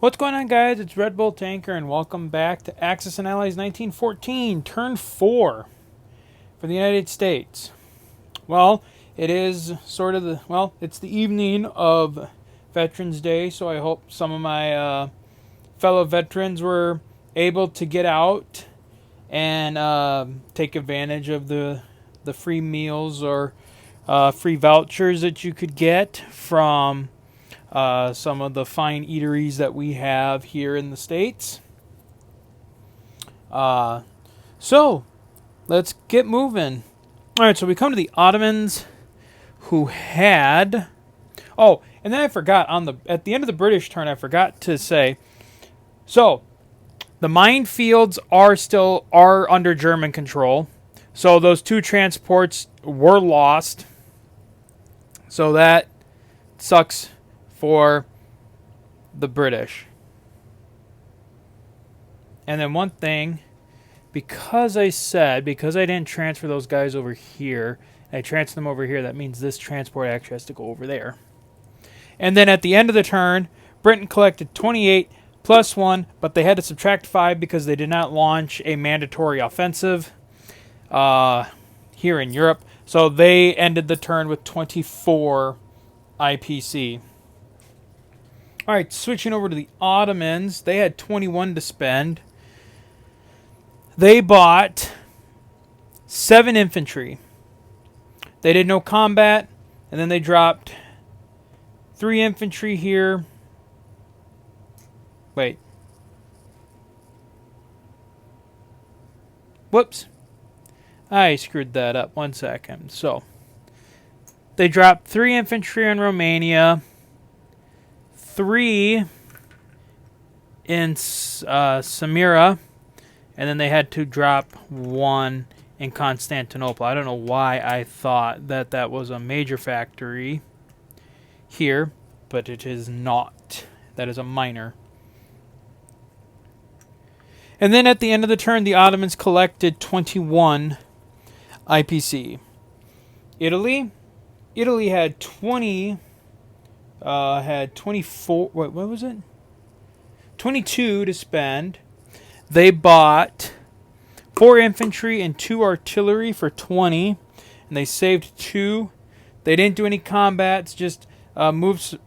What's going on, guys? It's Red Bull Tanker, and welcome back to Axis and Allies 1914, turn 4 for the United States. Well, it is sort of it's the evening of Veterans Day, so I hope some of my fellow veterans were able to get out and take advantage of the free meals or free vouchers that you could get from some of the fine eateries that we have here in the States. So, let's get moving. Alright, so we come to the Ottomans, who had... Oh, and then I forgot, at the end of the British turn, I forgot to say... So, the minefields are under German control. So those two transports were lost. So that sucks for the British. And then one thing, because I didn't transfer those guys over here, I transferred them over here, that means this transport actually has to go over there. And then at the end of the turn, Britain collected 28 plus 1, but they had to subtract 5 because they did not launch a mandatory offensive here in Europe. So they ended the turn with 24 IPC. Alright, switching over to the Ottomans, they had 21 to spend. They bought 7 infantry. They did no combat, and then they dropped 3 infantry here. Wait. Whoops. I screwed that up. 1 second. So, they dropped 3 infantry in Romania, 3 in Samira, and then they had to drop 1 in Constantinople. I don't know why I thought that that was a major factory here, but it is not. That is a minor. And then at the end of the turn, the Ottomans collected 21 IPC. Italy had 24. What was it? 22 to spend. They bought 4 infantry and 2 artillery for 20, and they saved 2. They didn't do any combats, just moved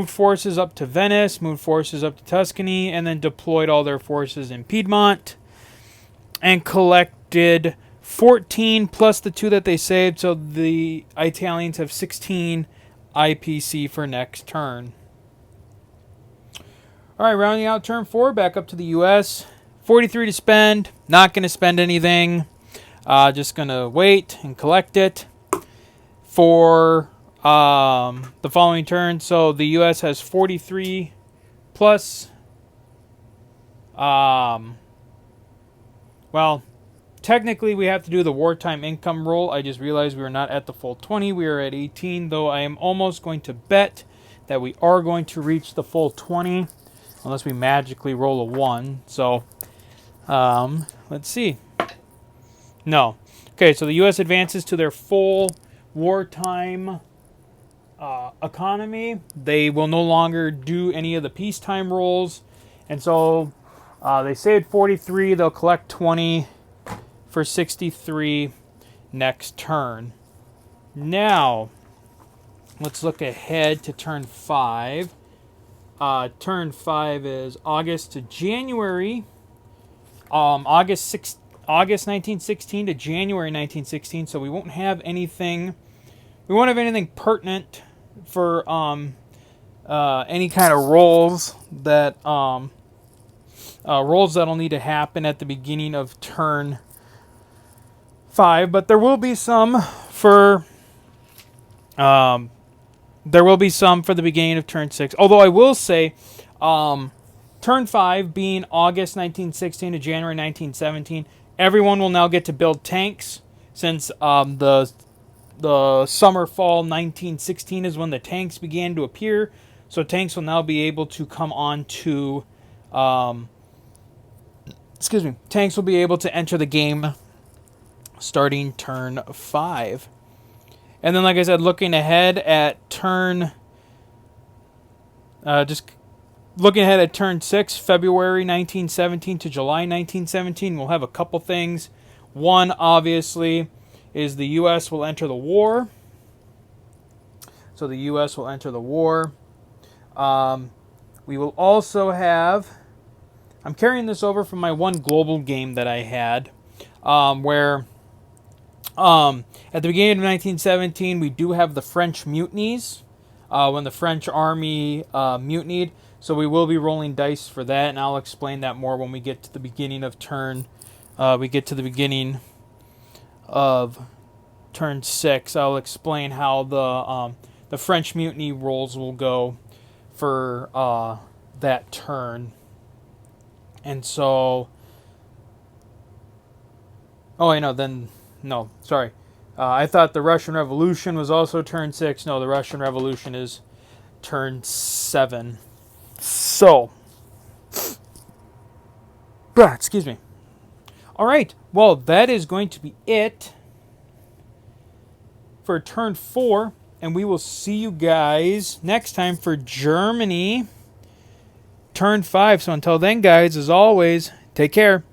forces up to Venice, moved forces up to Tuscany, and then deployed all their forces in Piedmont, and collected 14 plus the 2 that they saved, so the Italians have 16 IPC for next turn. Alright, rounding out turn 4, back up to the US. 43 to spend, not going to spend anything, just going to wait and collect it for the following turn. So the US has 43 plus, well, technically we have to do the wartime income roll. I just realized we are not at the full 20. We are at 18, though I am almost going to bet that we are going to reach the full 20 unless we magically roll a 1. So, let's see. No. Okay, so the U.S. advances to their full wartime economy. They will no longer do any of the peacetime rolls. And so they saved 43. They'll collect 20 for 63 next turn. Now, let's look ahead to turn 5. Turn 5 is August to January. August 1916 to January 1916. So we won't have anything. We won't have anything pertinent for any kind of rolls that'll need to happen at the beginning of turn 5. But there will be some for the beginning of turn 6. Although I will say, turn 5 being August 1916 to January 1917, everyone will now get to build tanks, since the summer fall 1916 is when the tanks began to appear. So tanks will now be able to come on to tanks will be able to enter the game starting turn 5. And then, like I said, looking ahead at turn Just looking ahead at turn 6, February 1917 to July 1917, we'll have a couple things. One, obviously, is the U.S. will enter the war. So the U.S. will enter the war. We will also have... I'm carrying this over from my one global game that I had, where at the beginning of 1917, we do have the French mutinies, when the French army mutinied. So we will be rolling dice for that, and I'll explain that more when we get to the beginning of turn. We get to the beginning of turn 6. I'll explain how the French mutiny rolls will go for that turn. And so, sorry. I thought the Russian Revolution was also turn 6. No, the Russian Revolution is turn 7. So, excuse me. All right, well, that is going to be it for turn 4, and we will see you guys next time for Germany turn 5. So until then, guys, as always, take care.